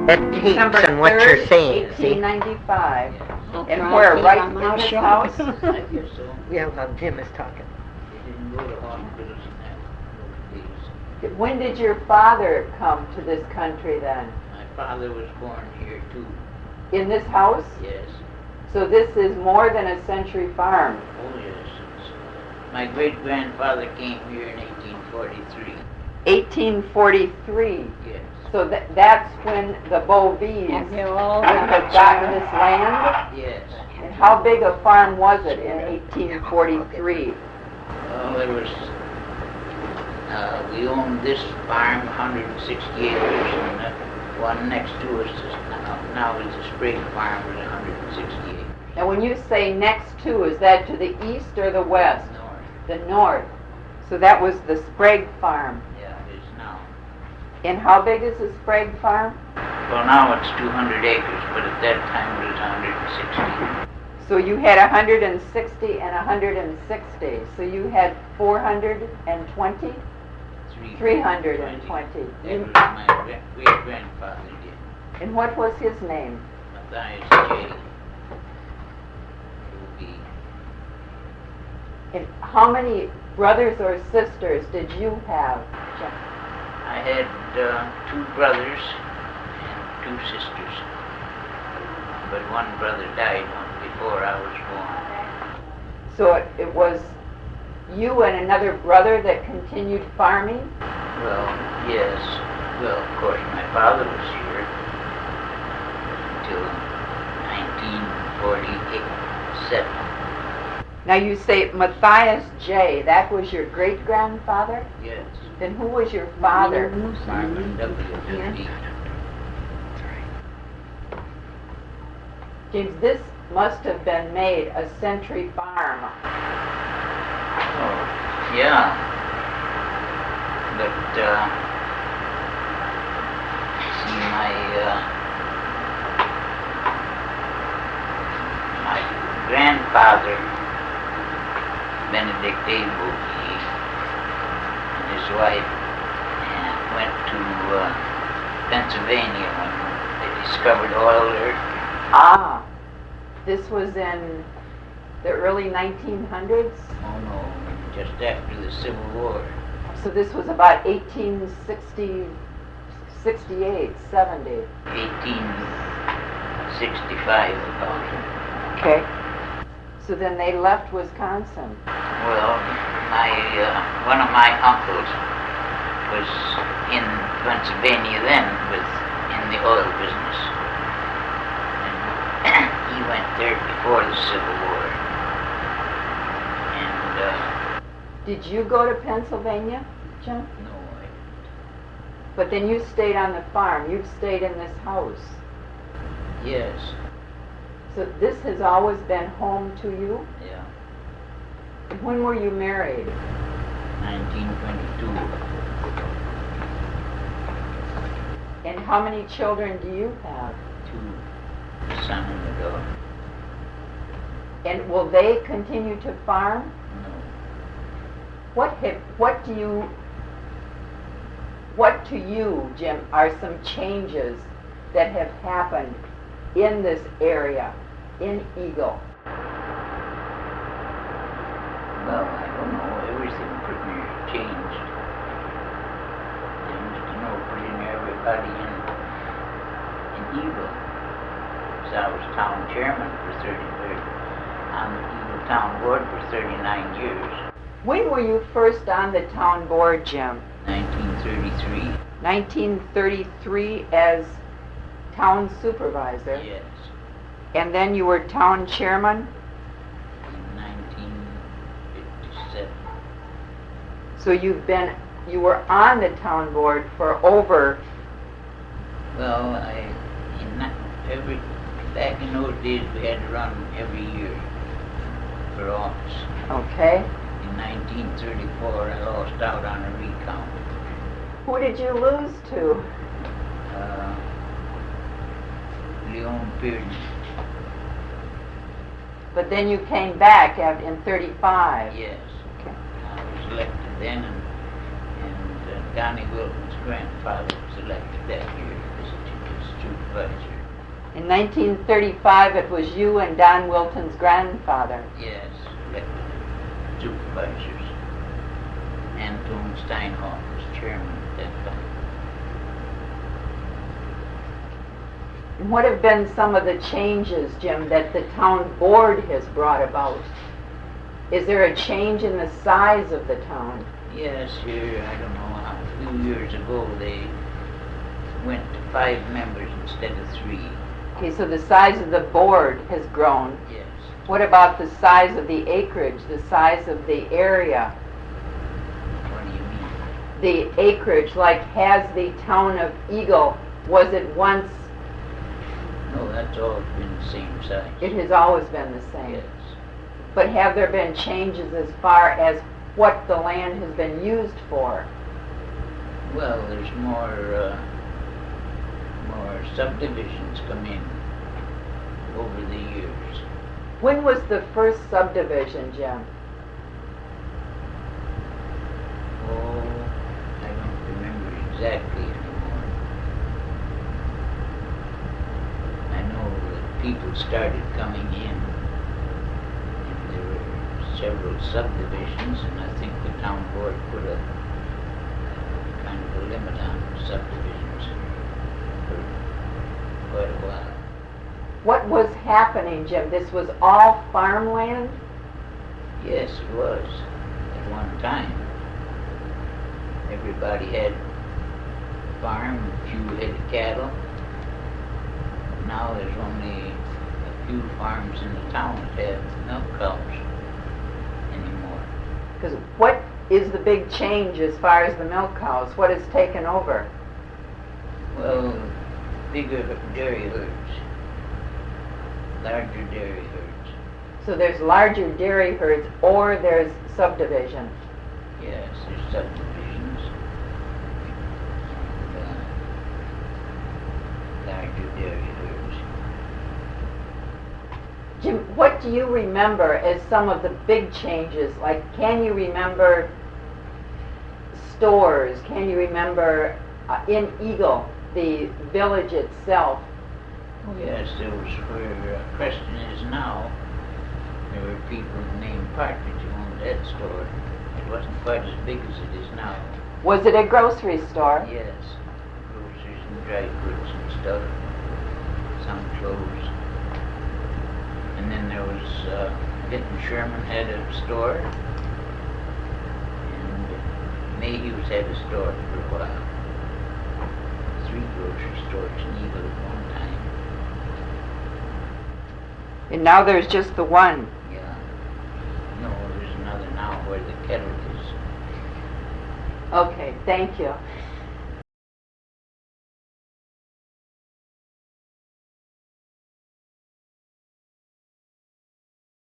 It December keeps on what 3rd, you're saying, see? 1895. Yes. And where, right in this house? I guess so. Yeah, well, Jim is talking. They didn't go to hospitals in that days. When did your father come to this country then? My father was born here too. In this house? Yes. So this is more than a century farm. Oh yes. My great grandfather came here in 1843. 1843. Yes. So that's when the Bovees And they're all had gotten this land? Yes. And how big a farm was it in 1843? Well, there was. We owned this farm, 160 acres, and the one next to us is now is a Sprague farm with 160 acres. Now when you say next to, is that to the east or the west? North. The north. So that was the Sprague farm. Yeah, it is now. And how big is the Sprague farm? Well, now it's 200 acres, but at that time it was 160. So you had 160 and 160. So you had 420? 320. That was my great-grandfather did. And what was his name? Matthias Jacob Bovee. And how many brothers or sisters did you have? I had 2 brothers and 2 sisters, but one brother died before I was born. So it was you and another brother that continued farming? Well, yes. Well, of course, my father was here until 1947. Now you say Matthias J. That was your great-grandfather? Yes. Then who was your father? Marvin W. James, this must have been made a century farm. Oh, yeah. But, see, my grandfather, Benedict A. Bovee, and his wife went to Pennsylvania when they discovered oil there. Ah, this was in the early 1900s? Oh no, just after the Civil War. So this was about 1860, 68, 70. 1865 about. Okay. So then they left Wisconsin. Well, one of my uncles was in Pennsylvania then, in the oil business. And he went there before the Civil War. And Did you go to Pennsylvania, Jim? no, But then you stayed on the farm. You've stayed in this house. yes, So this has always been home to you? yeah, When were you married? 1922. And how many children do you have? 2, a son and a daughter. And will they continue to farm? No. What to you, Jim, are some changes that have happened in this area, in Eagle? Well, I don't know. Everything pretty near changed. They used to know pretty near everybody in Eagle. So I was town chairman for 30 years. On the Eagle Town Board for 39 years. When were you first on the town board, Jim? 1933. 1933 as town supervisor. Yes. And then you were town chairman? In 1957. So you were on the town board for over, Well, back in those days we had to run every year for office. okay. In 1934 I lost out on a recount. Who did you lose to? Leon Pearson. But then you came back in 35. Yes. Okay. I was elected then, and Donnie Wilton's grandfather was elected that year as supervisor. In 1935, it was you and Don Wilton's grandfather. Yes, elected supervisors. Anton Steinhoff was chairman at that time. And what have been some of the changes, Jim, that the town board has brought about? Is there a change in the size of the town? Yes, here, I don't know, a few years ago they went to 5 members instead of 3. Okay, so the size of the board has grown. Yes. What about the size of the acreage, the size of the area? What do you mean? The acreage, like has the town of Eagle, was it once, No, that's all been the same size. it has always been the same. Yes. But have there been changes as far as what the land has been used for? Well, there's more subdivisions come in over the years. When was the first subdivision, Jim? Oh, I don't remember exactly anymore. I know that people started coming in, and there were several subdivisions, and I think the town board put a kind of a limit on subdivisions for quite a while. What was happening, Jim? This was all farmland? Yes, it was at one time. Everybody had a farm, a few head of cattle. Now there's only a few farms in the town that have milk cows anymore. Because what is the big change as far as the milk cows? What has taken over? Well, bigger dairy herds, larger dairy herds. So there's larger dairy herds or there's subdivision. Yes, there's subdivisions. And, larger dairy herds. Jim, what do you remember as some of the big changes? Like, can you remember stores? Can you remember in Eagle, the village itself? Oh yes, there was where Preston is now. There were people named Partridge who owned that store. It wasn't quite as big as it is now. Was it a grocery store? Yes, groceries and dry goods and stuff. Some clothes. And then there was Vinton Sherman had a store, and Mayhew's had a store for a while. 3 grocery stores in Eagle at one time. And now there's just the one. Yeah. No, there's another now where the kettle is. Okay, thank you.